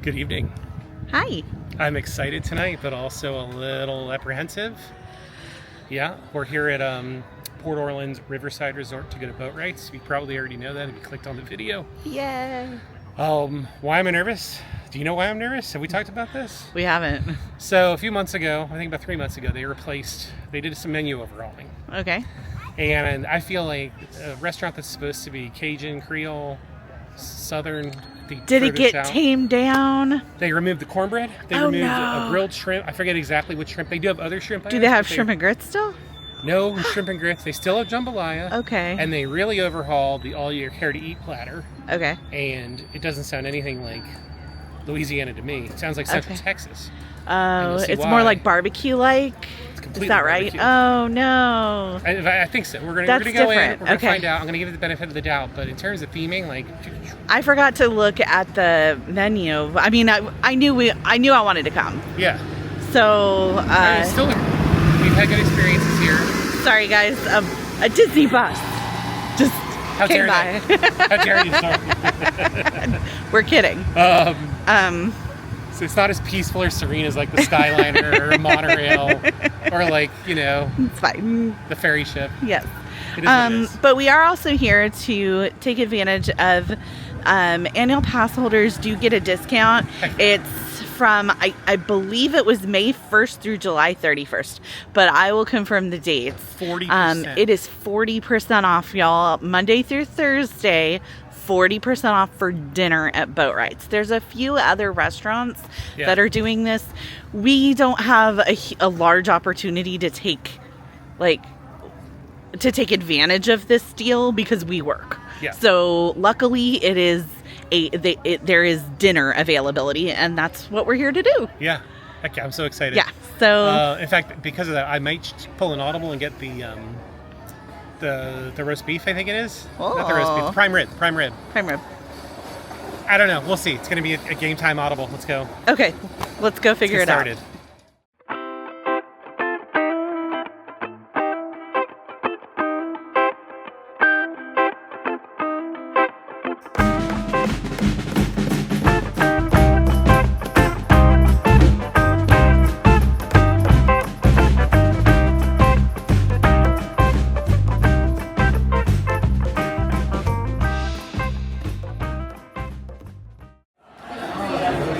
Good evening. Hi. I'm excited tonight, but also a little apprehensive. Yeah, we're here at Port Orleans Riverside Resort to go to Boatwrights. You probably already know that if you clicked on the video. Yay. Why am I nervous? Do you know why I'm nervous? Have we talked about this? We haven't. So a few months ago, I think about 3 months ago, they did some menu overhauling. Okay. And I feel like a restaurant that's supposed to be Cajun, Creole, Southern. Did it get tamed down? They removed the cornbread. They removed a grilled shrimp. I forget exactly which shrimp. They do have other shrimp. Do they have shrimp and grits still? No shrimp and grits. They still have jambalaya. Okay. And they really overhauled the all you care to eat platter. Okay. And it doesn't sound anything like Louisiana to me. It sounds like Central Texas. Oh, it's more like barbecue-like? Is that right? Barbecue. Oh, no. I think so. We're gonna go in. We're gonna find out. I'm gonna give it the benefit of the doubt. But in terms of theming, like, I forgot to look at the menu. I mean, I knew I wanted to come. Yeah. So we've had good experiences here. Sorry, guys. A Disney bus just came by. How dare you? Sorry. We're kidding. So it's not as peaceful or serene as like the Skyliner or a monorail or like, it's fine. The ferry ship. Yes. It is what it is. But we are also here to take advantage of annual pass holders do get a discount. It's from, I believe it was May 1st through July 31st, but I will confirm the dates. 40%. It is 40% off, y'all, Monday through Thursday. 40% off for dinner at Boatwrights. There's a few other restaurants that are doing this. We don't have a large opportunity to take advantage of this deal because we work. Yeah. So luckily it is there is dinner availability, and that's what we're here to do. Yeah. Okay, I'm so excited. Yeah. So in fact, because of that, I might pull an audible and get the roast beef, I think it is. Oh. Not the roast beef, the prime rib. Prime rib. I don't know. We'll see. It's going to be a game time audible. Let's go. Okay. Let's go figure it out.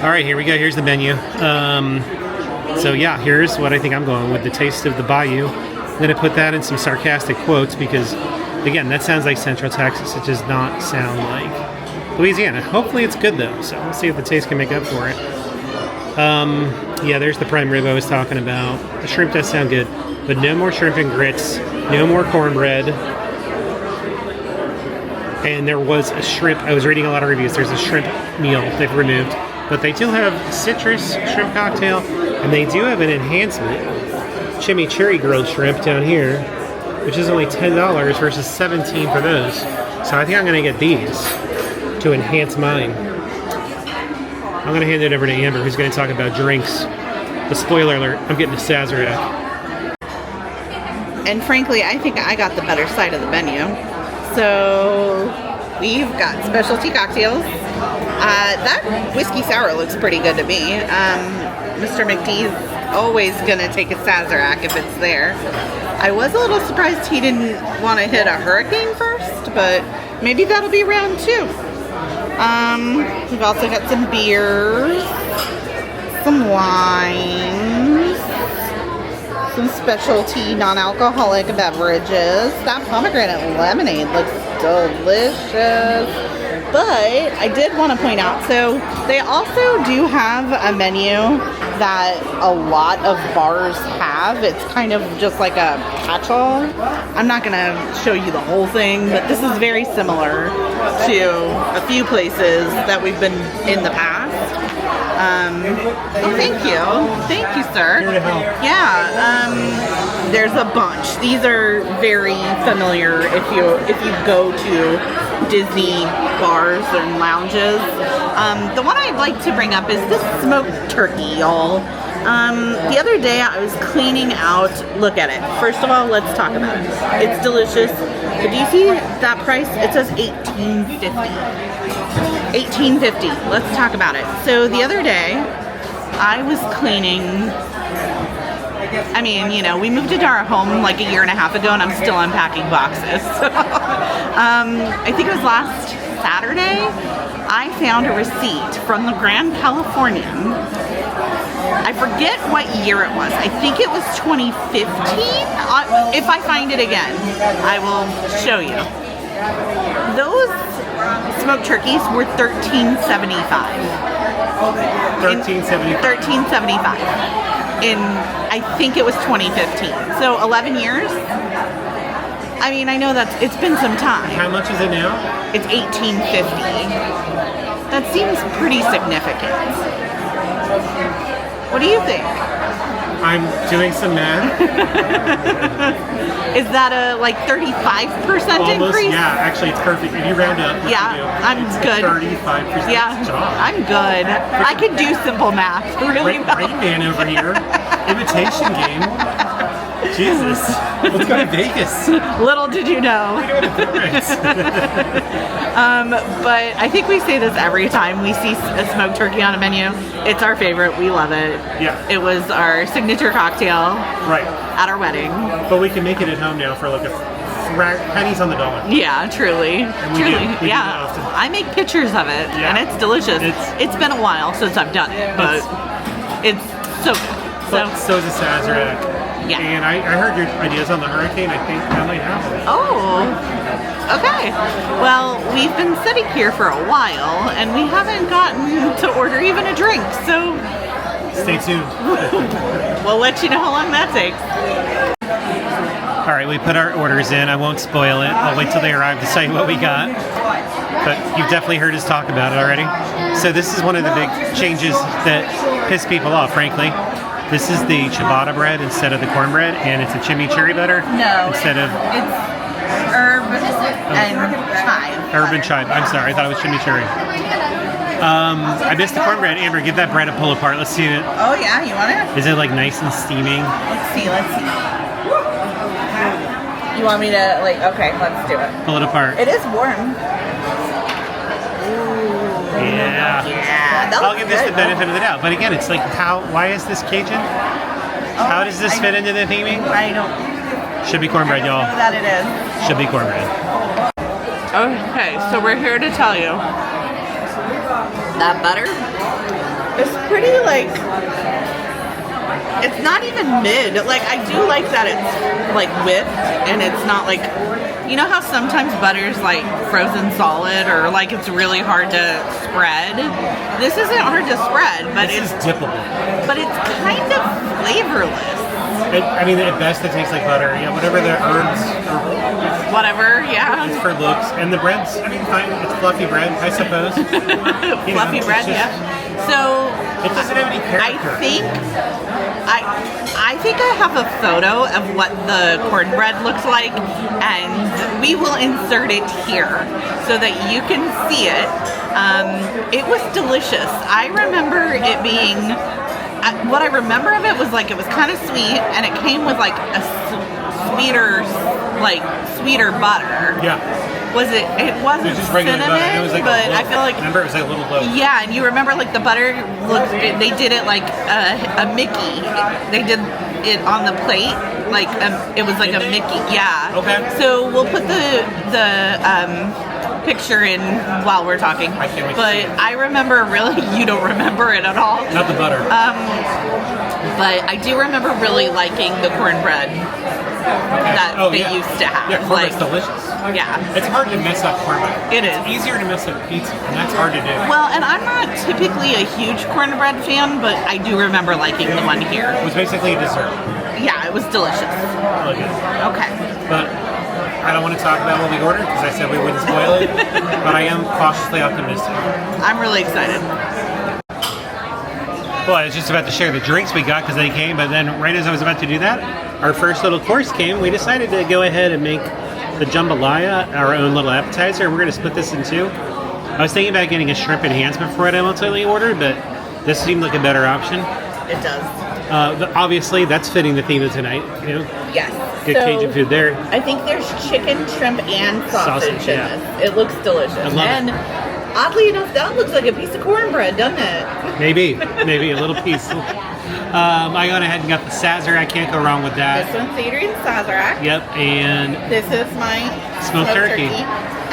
All right, here we go. Here's the menu. So yeah, here's what I think I'm going with: the taste of the bayou. I'm going to put that in some sarcastic quotes because, again, that sounds like Central Texas. It does not sound like Louisiana. Hopefully it's good though, so we'll see if the taste can make up for it. Yeah, there's the prime rib I was talking about. The shrimp does sound good, but no more shrimp and grits, no more cornbread. And there was a shrimp. I was reading a lot of reviews. There's a shrimp meal they've removed. But they do have citrus shrimp cocktail, and they do have an enhancement chimichurri grilled shrimp down here, which is only $10 versus $17 for those. So I think I'm going to get these to enhance mine. I'm going to hand it over to Amber, who's going to talk about drinks. The spoiler alert, I'm getting a Sazerac. And frankly, I think I got the better side of the menu. So we've got specialty cocktails. That whiskey sour looks pretty good to me. Mr. McD's always gonna take a Sazerac if it's there. I was a little surprised he didn't want to hit a hurricane first, but maybe that'll be round two. We've also got some beers, some wines, some specialty non-alcoholic beverages. That pomegranate lemonade looks delicious. But I did want to point out, so they also do have a menu that a lot of bars have. It's kind of just like a catch-all. I'm not going to show you the whole thing, but this is very similar to a few places that we've been in the past. Oh, thank you. Thank you, sir. Here to help. Yeah, there's a bunch. These are very familiar if you go to Disney bars and lounges. The one I'd like to bring up is this smoked turkey, y'all. The other day I was cleaning out, look at it. First of all, let's talk about it. It's delicious. But do you see that price? It says $18.50. $18.50. Let's talk about it. So the other day I was cleaning, I mean, you know, we moved into our home like a year and a half ago and I'm still unpacking boxes. So, I think it was last Saturday, I found a receipt from the Grand Californian. I forget what year it was. I think it was 2015. If I find it again, I will show you. Those smoked turkeys were $13.75. $13.75. In, I think it was 2015. So 11 years. I mean, I know it's been some time. How much is it now? It's $18.50. That seems pretty significant. What do you think? I'm doing some math. Is that a like 35% Almost, increase? yeah, actually it's perfect. If you round up, I'm good. 35%. Yeah, Job. I'm good. I can do simple math really well. Rain Man over here. Imitation game. Jesus. Let's go to Vegas. Little did you know. But I think we say this every time we see a smoked turkey on a menu. It's our favorite. We love it. Yeah. It was our signature cocktail Right. at our wedding. But we can make it at home now for like pennies on the dollar. Yeah, truly. And we truly. do. We do yeah. that often. I make pictures of it Yeah. and it's delicious. It's been a while since I've done it, but it's so good. So is a Sazerac. Yeah. And I heard your ideas on the hurricane. I think that might happen. Oh, okay. Well, we've been sitting here for a while, and we haven't gotten to order even a drink, so Stay tuned. we'll let you know how long that takes. All right, we put our orders in. I won't spoil it. I'll wait till they arrive to tell you what we got. But you've definitely heard us talk about it already. So this is one of the big changes that piss people off, frankly. This is the ciabatta bread instead of the cornbread, and it's a chimichurri butter instead of it's herb and chive. herb and chive. I'm sorry, I thought it was chimichurri. I missed the cornbread. Amber, give that bread a pull apart. Let's see it. Oh yeah, you want it? Is it like nice and steaming? Let's see. You want me to okay, let's do it. Pull it apart. It is warm. Yeah. Yeah, that I'll looks give this good. the benefit of the doubt. But again, it's like, why is this Cajun? How does this fit into the theming? I don't Should be cornbread, know y'all. that it is. Should be cornbread. Okay, so we're here to tell you that butter is pretty it's not even mid. I do like that it's whipped and it's not you know how sometimes butter's frozen solid or it's really hard to spread? This isn't hard to spread, but This is dippable. but it's kind of flavorless. I mean, at best, it tastes like butter. Yeah, whatever the herbs are. Whatever, yeah. It's for looks. And the bread's, I mean, fine. It's fluffy bread, I suppose. Fluffy bread, yeah. So It doesn't have any character. I think I have a photo of what the cornbread looks like, and we will insert it here so that you can see it. It was delicious. I remember it being. What I remember of it was it was kind of sweet, and it came with a sweeter butter. Yeah. Was it? It wasn't It was just regular cinnamon, butter. It was but I feel like. Remember, it was a little low. Yeah, and you remember the butter looked. They did it like a Mickey. They did it on the plate it was like a Mickey. Yeah. Okay. So we'll put the picture in while we're talking. I can't wait to But see it. I remember really. You don't remember it at all. Not the butter. But I do remember really liking the cornbread that they used to have. Yeah, cornbread's delicious. Yeah. It's hard to mess up cornbread. It is. It's easier to mess up pizza, and that's hard to do. Well, and I'm not typically a huge cornbread fan, but I do remember liking the one here. It was basically a dessert. Yeah, it was delicious. Really good. Okay. But I don't want to talk about what we ordered because I said we wouldn't spoil it. But I am cautiously optimistic. I'm really excited. Well, I was just about to share the drinks we got because they came, but then right as I was about to do that, our first little course came. We decided to go ahead and make the jambalaya our own little appetizer, and we're going to split this in two. I was thinking about getting a shrimp enhancement for what I ultimately ordered, but this seemed like a better option. It does. Obviously, that's fitting the theme of tonight. You know, Yes. good Cajun food there. I think there's chicken, shrimp, and sausage in yeah. this. It looks delicious. I love and it. oddly enough, that looks like a piece of cornbread, doesn't it? Maybe a little piece. I went ahead and got the Sazerac. I can't go wrong with that. This one's Adrian Sazerac. Yep, and This is my smoked turkey.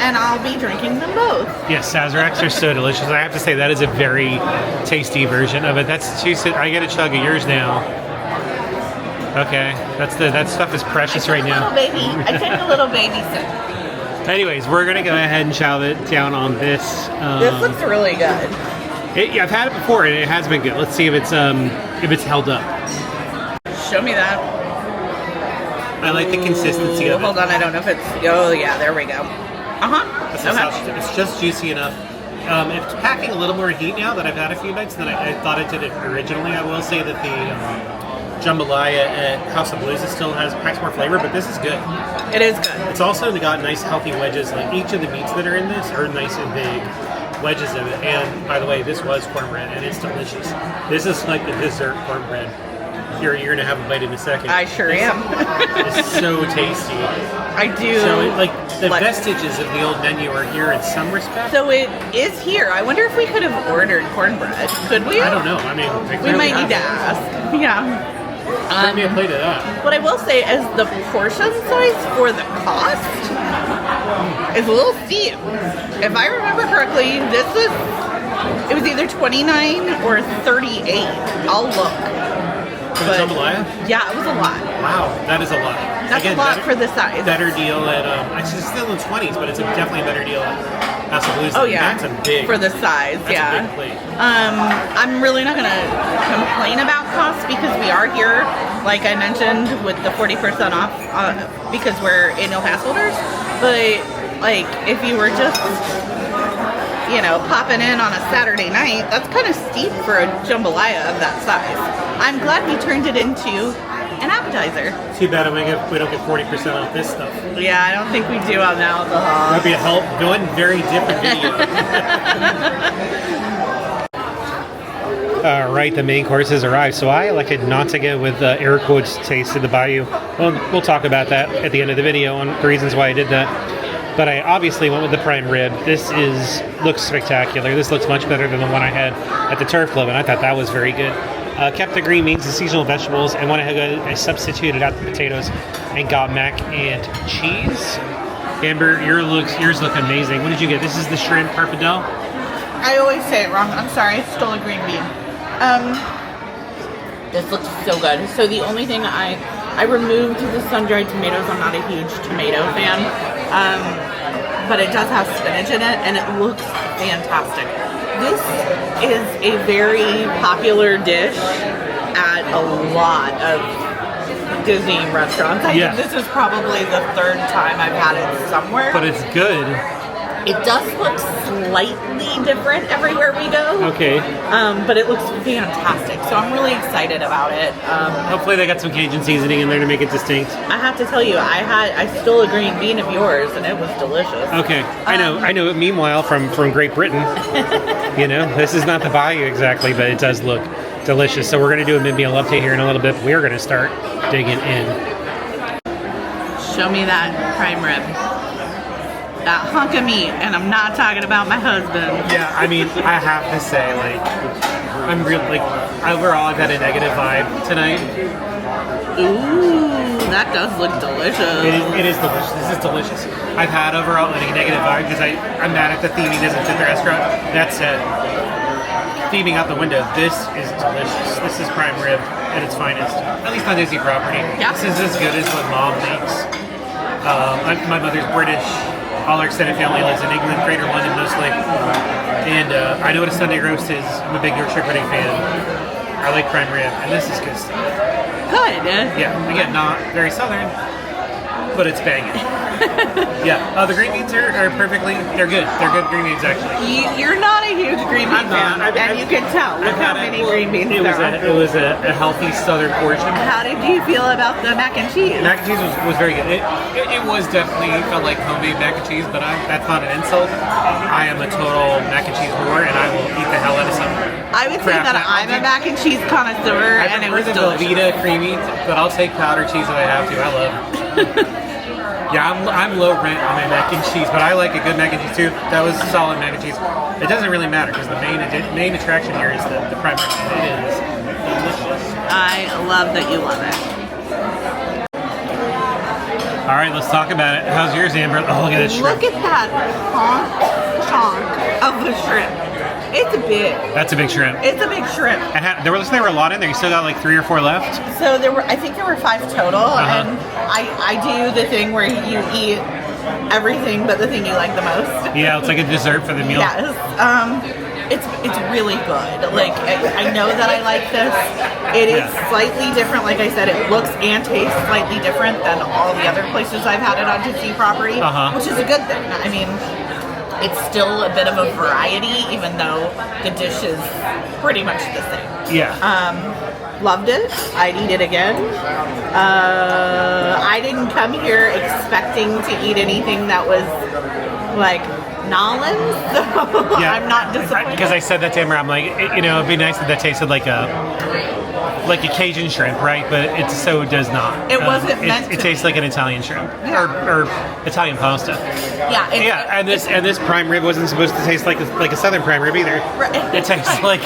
And I'll be drinking them both. yes, Sazeracs are so delicious. I have to say that is a very tasty version of it. That's two. I get a chug of yours now. Okay, that stuff is precious right now. I take a little baby sip. Anyways, we're gonna go ahead and chow it down on this. This looks really good. I've had it before and it has been good. Let's see if it's held up. Show me that. I like the consistency of it. Hold on, I don't know if it's. Oh yeah, there we go. It's just juicy enough. It's packing a little more heat now that I've had a few nights than I thought it did originally. I will say that the jambalaya at House of Blues still packs more flavor, but this is good. It is good. It's also got nice healthy wedges. Like each of the meats that are in this are nice and big wedges of it. And by the way, this was cornbread and it's delicious. This is like the dessert cornbread. You're gonna have a bite in a second. I sure am. It's so tasty. I do. So the vestiges of the old menu are here in some respect. So it is here. I wonder if we could have ordered cornbread. Could we? I don't know. I mean, We might need to ask. Yeah. Bring me a plate of that. What I will say is the portion size for the cost is a little steep. If I remember correctly, it was either $29 or $38. I'll look. For the jambalaya? Yeah, it was a lot. Wow, that is a lot. That's a lot for the size. Better deal at actually it's still in the 20s, but it's definitely a better deal at House of Blues. Oh yeah, that's a big for the size. That's yeah. a big plate. I'm really not gonna complain about costs because we are here, like I mentioned, with the 40% off because we're annual pass holders. But like, if you were just popping in on a Saturday night, that's kind of steep for a jambalaya of that size. I'm glad we turned it into an appetizer. Too bad we don't get 40% off this stuff. Yeah, I don't think we do on the alcohol. That'd be a very different video. All right, the main course has arrived. So I elected not to go with the air quotes taste of the bayou. Well, we'll talk about that at the end of the video on the reasons why I did that. But I obviously went with the prime rib. This looks spectacular. This looks much better than the one I had at the Turf Club, and I thought that was very good. Kept the green beans and seasonal vegetables, and went ahead and I substituted out the potatoes and got mac and cheese. Amber, yours look amazing. What did you get? This is the shrimp parpadelle? I always say it wrong. I'm sorry. I stole a green bean. This looks so good. So the only thing I removed the sun-dried tomatoes. I'm not a huge tomato fan. But it does have spinach in it, and it looks fantastic. This is a very popular dish at a lot of Disney restaurants. I think this is probably the third time I've had it somewhere. But it's good. It does look slightly different everywhere we go. Okay. But it looks fantastic. So I'm really excited about it. Hopefully they got some Cajun seasoning in there to make it distinct. I have to tell you, I stole a green bean of yours, and it was delicious. Okay. I know. Meanwhile, from Great Britain, this is not the bayou exactly, but it does look delicious. So we're going to do a mid-meal update here in a little bit. We're going to start digging in. Show me that prime rib. That hunk of meat, and I'm not talking about my husband. Yeah, I mean, I have to say, I'm real, overall, I've had a negative vibe tonight. Ooh, that does look delicious. It is delicious. This is delicious. I've had overall a negative vibe because I'm mad at the theming doesn't fit the restaurant. That said, theming out the window, this is delicious. This is prime rib at its finest, at least on Disney property. Yeah. This is as good as what Mom makes. My mother's British. All our extended family lives in England, Greater London mostly. And I know what a Sunday roast is. I'm a big Yorkshire pudding fan. I like prime rib, and this is good stuff. Good. Yeah, again, not very southern, but it's banging. Yeah, the green beans are perfectly, they're good. They're good green beans, actually. You're not a huge green bean fan, and you can tell. Look how many green beans there are. It was a healthy southern portion. How did you feel about the mac and cheese? Mac and cheese was very good. It was definitely felt like homemade mac and cheese, but that's not an insult. I am a total mac and cheese whore, and I will eat the hell out of something. I would say that I'm a mac and cheese connoisseur, and it was the delicious. Velveeta creamy, but I'll take powdered cheese if I have to. I love it. Yeah, I'm low rent on my mac and cheese, but I like a good mac and cheese too. That was solid mac and cheese. It doesn't really matter because the main attraction here is the prime rib. It is delicious. I love that you love it. All right, let's talk about it. How's yours, Amber? Oh, look at this shrimp. Look at that chunk of the shrimp. It's big. That's a big shrimp. It's a big shrimp. And there were a lot in there. You still got like 3 or 4 left? So I think there were 5 total, and I do the thing where you eat everything but the thing you like the most. Yeah, it's like a dessert for the meal. Yes. It's really good. Like, I know that I like this. It is slightly different. Like I said, it looks and tastes slightly different than all the other places I've had it on Tennessee property, which is a good thing. I mean, it's still a bit of a variety, even though the dish is pretty much the same. Yeah. Loved it. I'd eat it again. I didn't come here expecting to eat anything that was like Nolan's, so I'm not disappointed. Because I said that to Amber, I'm like, it'd be nice if that tasted like a Cajun shrimp, right? But it so does not. It wasn't meant to. It tastes like an Italian shrimp or Italian pasta. Yeah. And this prime rib wasn't supposed to taste like a southern prime rib either. Right. It tastes like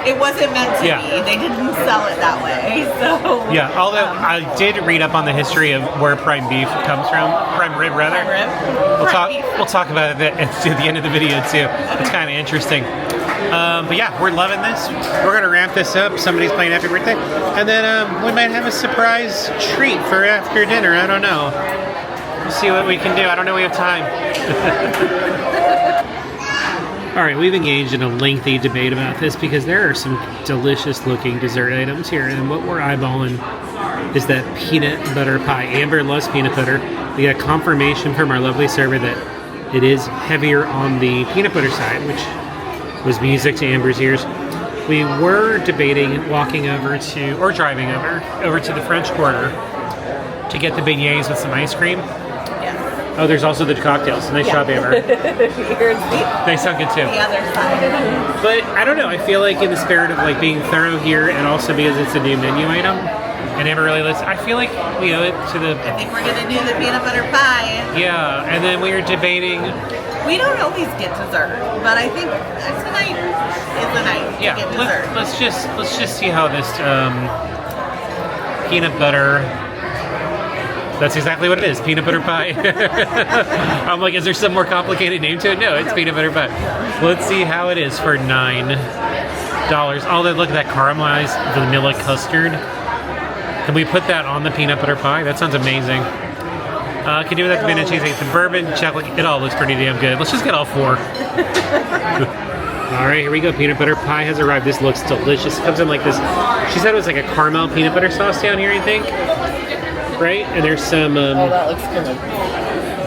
it wasn't meant to be. They didn't sell it that way. So yeah. Although I did read up on the history of where prime beef comes from, prime rib rather. Prime rib. We'll talk about it at the end of the video too. It's kind of interesting. But yeah, we're loving this. We're going to ramp this up. Somebody's playing happy birthday. And then we might have a surprise treat for after dinner. I don't know. We'll see what we can do. I don't know we have time. All right, we've engaged in a lengthy debate about this because there are some delicious looking dessert items here. And what we're eyeballing is that peanut butter pie. Amber loves peanut butter. We got confirmation from our lovely server that it is heavier on the peanut butter side, which was music to Amber's ears. We were debating walking over to, or driving over to the French Quarter to get the beignets with some ice cream. Yeah. Oh, there's also the cocktails. Nice job, Amber. They sound good too. The other side. But I don't know. I feel like in the spirit of like being thorough here, and also because it's a new menu item, and Amber really likes. I feel like we owe it to the. I think we're gonna do the peanut butter pie. Yeah, and then we were debating. We don't always get dessert, but I think tonight is the night to get dessert. Let's just see how this peanut butter. That's exactly what it is, peanut butter pie. I'm like, is there some more complicated name to it? No, it's peanut butter pie. Let's see how it is for $9. Oh, look at that caramelized vanilla custard. Can we put that on the peanut butter pie? That sounds amazing. Can you do that tomato cheese, the bourbon, chocolate? It all looks pretty damn good. Let's just get all 4. All right, here we go. Peanut butter pie has arrived. This looks delicious. It comes in like this. She said it was like a caramel peanut butter sauce down here, I think. Right? And there's some. Oh, that looks good.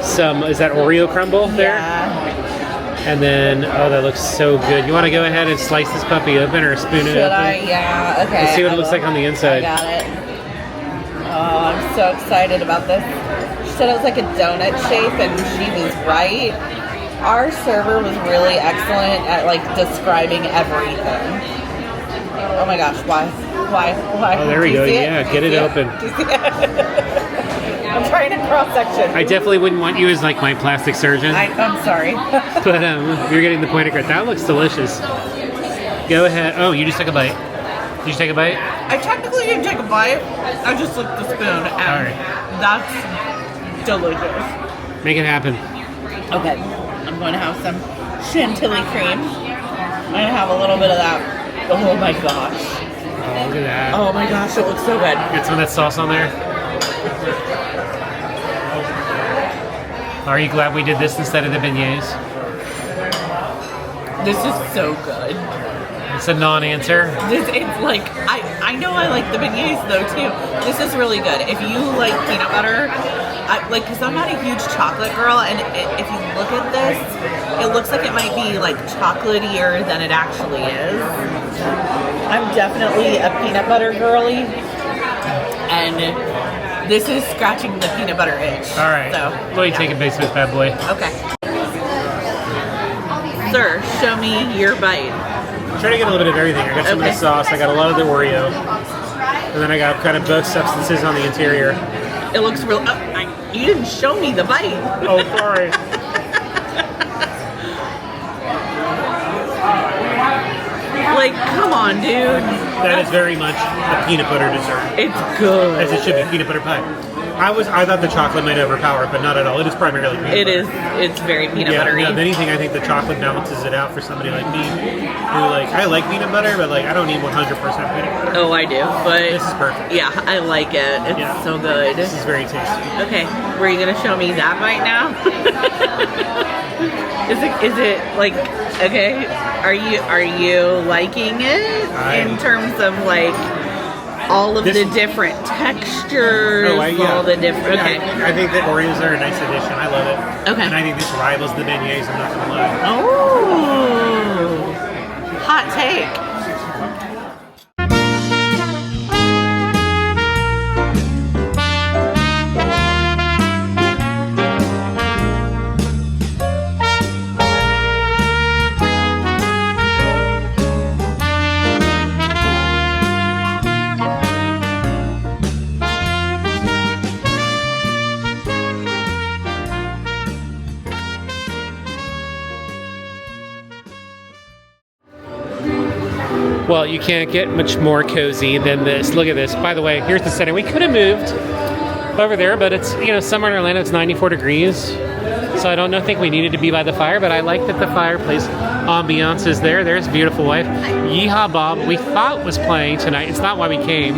Some, is that Oreo crumble there? Yeah. And then, oh, that looks so good. You want to go ahead and slice this puppy open or spoon it open? Should I? Yeah, okay. Let's see what it looks like on the inside. I got it. Oh, I'm so excited about this. She said it was like a donut shape, and she was right. Our server was really excellent at like describing everything. Oh my gosh, why? Oh, there we go. Yeah, get it open. I'm trying to cross section. I definitely wouldn't want you as like my plastic surgeon. I'm sorry. But you're getting the point across. That looks delicious. Go ahead. Oh, you just took a bite. Did you take a bite? I technically didn't take a bite. I just licked the spoon, and that's delicious. Make it happen. Okay, I'm going to have some chantilly cream. I'm going to have a little bit of that. Oh my gosh. Oh, look at that. Oh my gosh, it looks so good. Get some of that sauce on there. Are you glad we did this instead of the beignets? This is so good. It's a non-answer. It's like, I know I like the beignets though too. This is really good. If you like peanut butter, because I'm not a huge chocolate girl, and if you look at this, it looks like it might be like chocolatier than it actually is. I'm definitely a peanut butter girly, and this is scratching the peanut butter itch. All right. So, let me take a base of this bad boy. Okay. Sir, show me your bite. trying to get a little bit of everything. I got some of the sauce. I got a lot of the Oreo. And then I got kind of both substances on the interior. It looks real... you didn't show me the bite. Oh, sorry. Like, come on, dude. That is very much a peanut butter dessert. It's good. As it should be, peanut butter pie. I thought the chocolate might overpower it, but not at all. It is primarily peanut butter. It's very peanut buttery. Yeah, if anything, I think the chocolate balances it out for somebody like me, who I like peanut butter, but I don't need 100% peanut butter. Oh, I do, but this is perfect. Yeah, I like it. It's so good. This is very tasty. Okay, were you gonna show me that bite now? Is it like okay? Are you liking it in terms of all of the different textures, all the different... Okay. I think that Oreos are a nice addition. I love it. Okay. And I think this rivals the beignets, I'm not going to lie. Oh! Hot take. Well, you can't get much more cozy than this. Look at this. By the way, here's the setting. We could have moved over there, but it's, somewhere in Orlando it's 94 degrees. So I don't think we needed to be by the fire, but I like that the fireplace ambiance is there. There's Beautiful Wife. Yeehaw Bob, we thought was playing tonight. It's not why we came.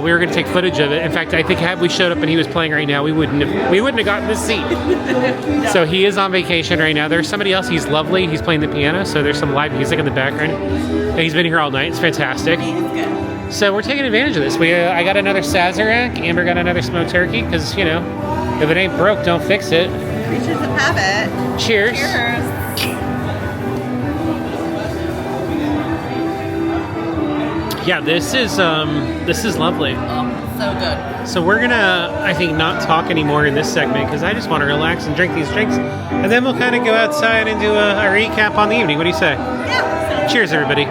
We were going to take footage of it. In fact, I think had we showed up and he was playing right now, we wouldn't have gotten this seat. No. So he is on vacation right now. There's somebody else. He's lovely. He's playing the piano, so there's some live music in the background. And he's been here all night. It's fantastic. So we're taking advantage of this. I got another Sazerac. Amber got another smoked turkey because, if it ain't broke, don't fix it. Creatures of habit. Cheers. Cheers. Yeah, this is lovely. Oh, so good. So we're gonna, I think, not talk anymore in this segment because I just want to relax and drink these drinks, and then we'll kind of go outside and do a recap on the evening. What do you say? Yeah. Cheers, everybody.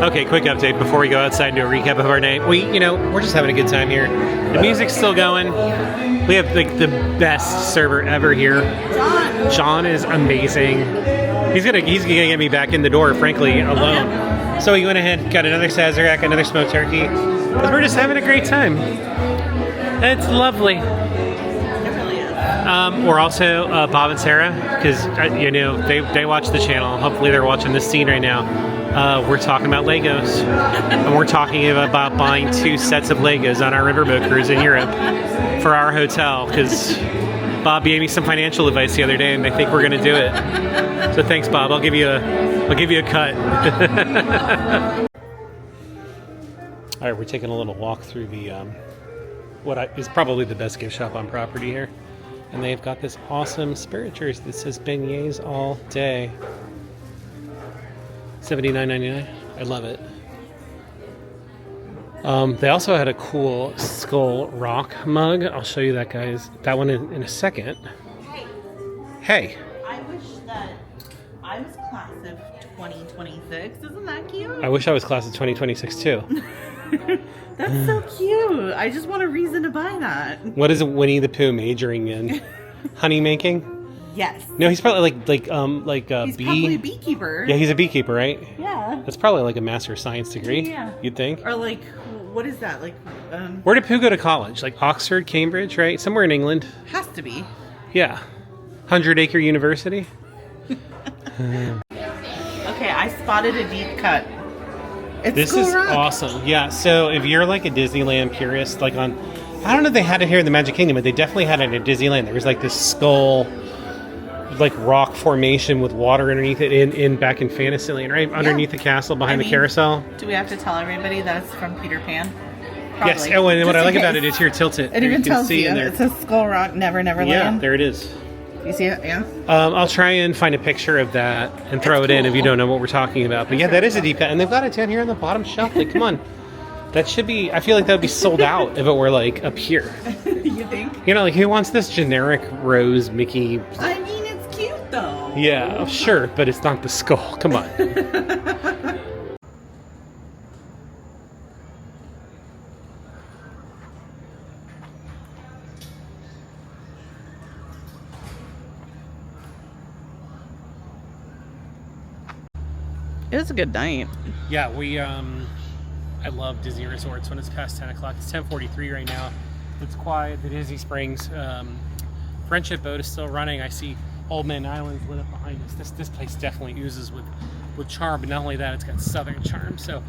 Okay, quick update before we go outside and do a recap of our night. We're just having a good time here. The music's still going. We have the best server ever here. John is amazing. He's gonna get me back in the door, frankly, alone. So we went ahead, got another Sazerac, another smoked turkey, because we're just having a great time. It's lovely. It really is. We're also Bob and Sarah, because they watch the channel. Hopefully they're watching this scene right now. We're talking about Legos, and we're talking about buying 2 sets of Legos on our riverboat cruise in Europe for our hotel, because Bob gave me some financial advice the other day, and I think we're going to do it. So thanks, Bob. I'll give you a cut. All right, we're taking a little walk through the is probably the best gift shop on property here, and they've got this awesome spirit jersey that says beignets all day. $79.99. I love it. They also had a cool Skull Rock mug. I'll show you that one in a second. Hey. I wish that I was class of 2026. Isn't that cute? I wish I was class of 2026 too. That's so cute. I just want a reason to buy that. What is Winnie the Pooh majoring in? Honey making? Yes. No, he's probably he's probably a beekeeper. Yeah, he's a beekeeper, right? Yeah. That's probably like a Master of Science degree. Yeah. You'd think. Or what is that? Where did Pooh go to college? Like Oxford, Cambridge, right? Somewhere in England. Has to be. Yeah. 100-acre university. Okay, I spotted a deep cut. This is awesome. Yeah, so if you're like a Disneyland purist, I don't know if they had it here in the Magic Kingdom, but they definitely had it at Disneyland. There was this skull, rock formation with water underneath it in back in Fantasyland, right? Underneath the castle, behind the carousel. Do we have to tell everybody that it's from Peter Pan? Probably. Yes, and what I like about it is here, tilt it. It even tells you. It says Skull Rock, Never Land. Yeah, there it is. You see it? Yeah. I'll try and find a picture of that and throw it in if you don't know what we're talking about. But yeah, that is a deep cut, and they've got it down here on the bottom shelf. Come on, that should be. I feel like that would be sold out if it were up here. You think? Who wants this generic rose Mickey? I mean, it's cute though. Yeah, sure, but it's not the skull. Come on. It was a good night. Yeah, I love Disney resorts when it's past 10 o'clock. It's 10:43 right now. It's quiet. The Disney Springs Friendship boat is still running. I see Old Man Island's lit up behind us. This place definitely oozes with charm, but not only that, it's got southern charm. So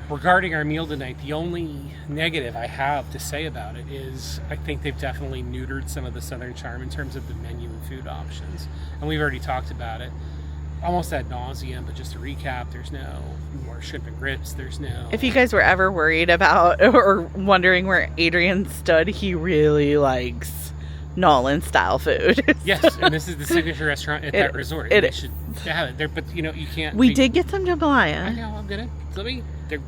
regarding our meal tonight, the only negative I have to say about it is I think they've definitely neutered some of the southern charm in terms of the menu and food options. And we've already talked about it almost ad nauseum, but just to recap, there's no more shrimp and grits. There's no... If you guys were ever worried about or wondering where Adrian stood, he really likes Nolan style food. Yes, and this is the signature restaurant at that resort. They should have it there, but you know, you can't... We did get some jambalaya. I know, I'm gonna...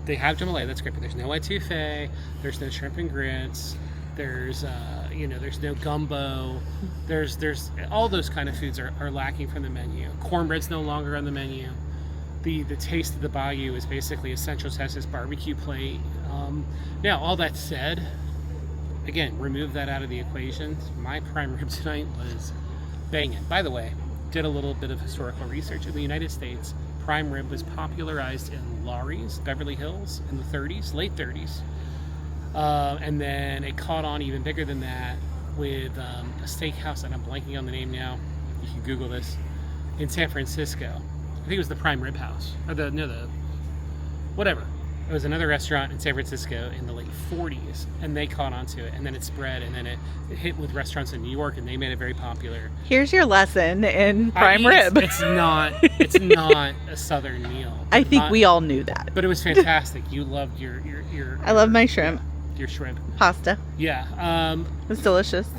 They have jambalaya, that's great, but there's no etouffee, there's no shrimp and grits, there's there's no gumbo, there's all those kind of foods are lacking from the menu. Cornbread's no longer on the menu. The taste of the bayou is basically a Central Texas barbecue plate. Now, all that said, again, remove that out of the equation. My prime rib tonight was banging. By the way, did a little bit of historical research. In the United States, prime rib was popularized in Laurie's, Beverly Hills, in the 30s, late 30s. And then it caught on even bigger than that with a steakhouse, and I'm blanking on the name now. You can Google this. In San Francisco. I think it was the Prime Rib House. Or whatever. It was another restaurant in San Francisco in the late 40s, and they caught on to it, and then it spread, and then it hit with restaurants in New York, and they made it very popular. Here's your lesson in prime rib. It's not a southern meal. I think we all knew that. But it was fantastic. You loved your I love my shrimp. Your shrimp. Pasta. Yeah. It was delicious.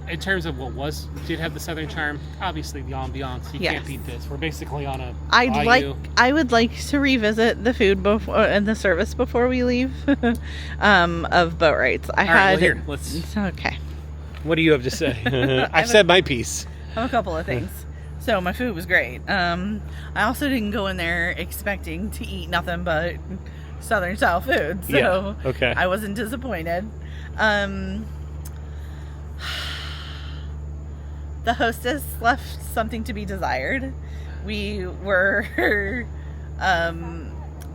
In terms of what did have the southern charm, obviously the ambiance. You can't beat this. We're basically on a bayou. I would like to revisit the food before and the service before we leave of Boatwrights. Okay. What do you have to say? I've said my piece. I have a couple of things. So my food was great. I also didn't go in there expecting to eat nothing but southern style food. So okay. I wasn't disappointed. The hostess left something to be desired. We were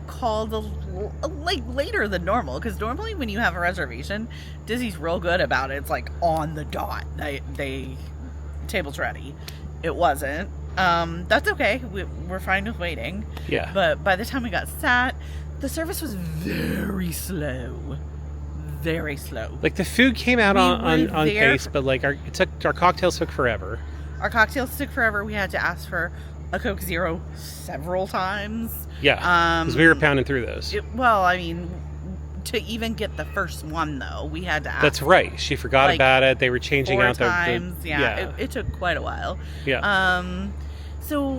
called later than normal, because normally when you have a reservation, Disney's real good about it. It's like on the dot. They table's ready. It wasn't. That's okay. We're fine with waiting. Yeah. But by the time we got sat, the service was very slow. Very slow. Like the food came out on pace, but like our cocktails took forever. Our cocktails took forever. We had to ask for a Coke Zero several times. Yeah, because we were pounding through those. To even get the first one though, we had to ask. That's right. She forgot about it. They were changing out the times. It took quite a while. Yeah. So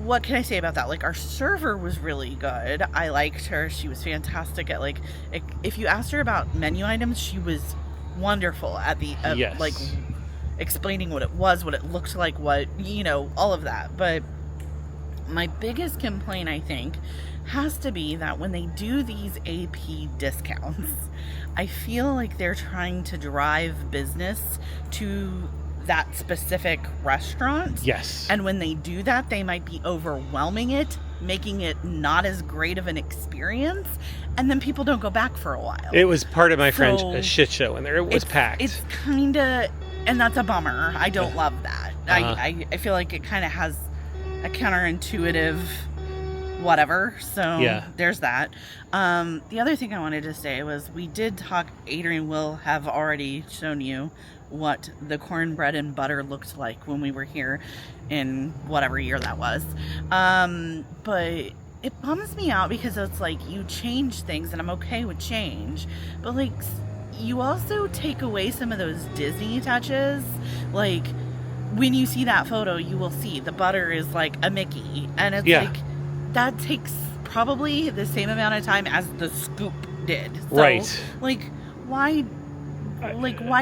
what can I say about that? Like, our server was really good. I liked her. She was fantastic at if you asked her about menu items, she was wonderful at the explaining what it was, what it looked like, all of that. But my biggest complaint, I think, has to be that when they do these AP discounts, I feel like they're trying to drive business to that specific restaurant. Yes. And when they do that, they might be overwhelming it, making it not as great of an experience, and then people don't go back for a while. It was part of my friend's shit show in there. It was packed. It's kind of, and that's a bummer. I don't love that. I feel like it kind of has a counterintuitive whatever. So there's that. The other thing I wanted to say was we did talk, Adrian will have already shown you what the cornbread and butter looked like when we were here in whatever year that was. But it bums me out because it's like you change things, and I'm okay with change, but like you also take away some of those Disney touches. Like when you see that photo, you will see the butter is like a Mickey, and it's like that takes probably the same amount of time as the scoop did. So, right. Like why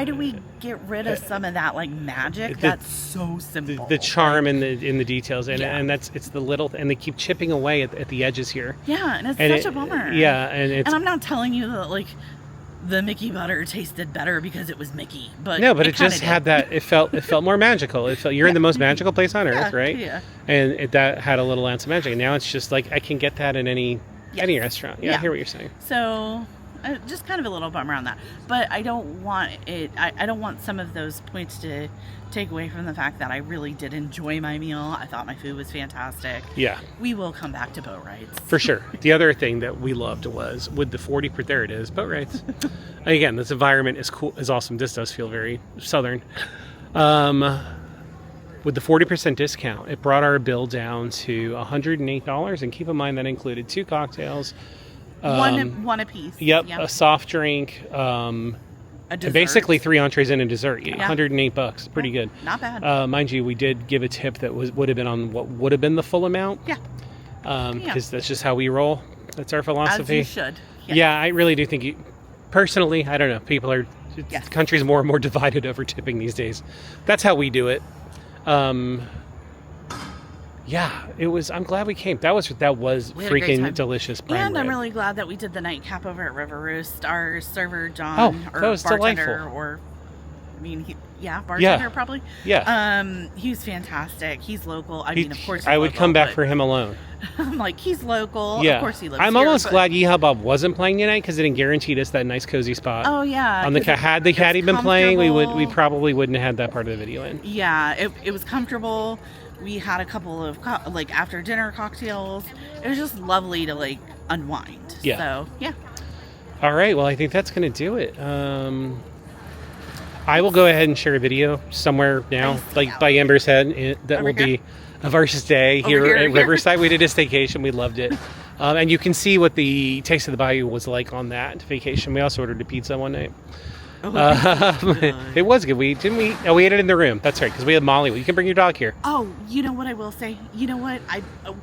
do we get rid of some of that like magic that's so simple. The charm in the details, and it's the little, and they keep chipping away at the edges here. Yeah, and it's such a bummer. Yeah, and I'm not telling you that like the Mickey butter tasted better because it was Mickey, but no, but it just had that. It felt more magical. It felt you're in the most magical place on earth, right? Yeah. And that had a little ounce of magic. And now it's just like I can get that in any restaurant. Yeah, I hear what you're saying. So. Just kind of a little bummer on that, but I don't want it. I don't want some of those points to take away from the fact that I really did enjoy my meal. I thought my food was fantastic. Yeah, we will come back to Boatwrights for sure. The other thing that we loved was with the 40%. There it is, Boatwrights. Again, this environment is cool, is awesome. This does feel very southern. With the 40% discount, it brought our bill down to $108, and keep in mind that included 2 cocktails. One apiece. Yep, a soft drink, a dessert. Basically 3 entrees and a dessert. $108, pretty good. Not bad. Mind you, we did give a tip that would have been on what would have been the full amount. Yeah. Because that's just how we roll. That's our philosophy. As you should. Yes. Yeah, I really do think personally, I don't know, people are, the country's more and more divided over tipping these days. That's how we do it. Yeah, it was. I'm glad we came. That was freaking delicious. And I'm really glad that we did the nightcap over at River Roost. Our server John, that was bartender, delightful. Bartender probably. Yeah. He was fantastic. He's local. I mean, of course. I would come back for him alone. I'm like, he's local. Yeah. Of course he lives I'm here, almost glad Yeehaw Bob wasn't playing tonight because it guaranteed us that nice cozy spot. Oh yeah. On the had the caddy been playing, we probably wouldn't have had that part of the video in. Yeah, it was comfortable. We had a couple of after dinner cocktails. It was just lovely to unwind. Yeah. So yeah. All right. Well, I think that's going to do it. I will go ahead and share a video somewhere now, by Amber's Head. That will be of our stay here at Riverside. We did a staycation. We loved it. And you can see what the Taste of the Bayou was like on that vacation. We also ordered a pizza one night. It was good. We ate it in the room. That's right, because we had Molly. You can bring your dog here. Oh, you know what I will say? You know what?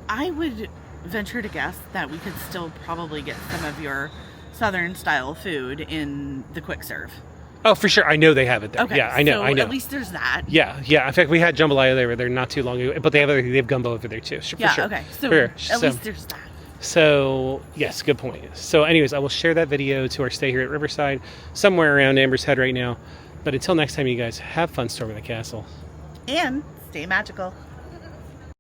I would venture to guess that we could still probably get some of your Southern style food in the quick serve. Oh, for sure. I know they have it there. Okay, yeah, I know. At least there's that. Yeah. In fact, we had jambalaya there not too long ago, but they have gumbo over there too. For sure. Okay. So at least there's that. So, yes, good point. So, anyways, I will share that video to our stay here at Riverside, somewhere around Amber's Head right now. But until next time, you guys, have fun storming the castle. And stay magical.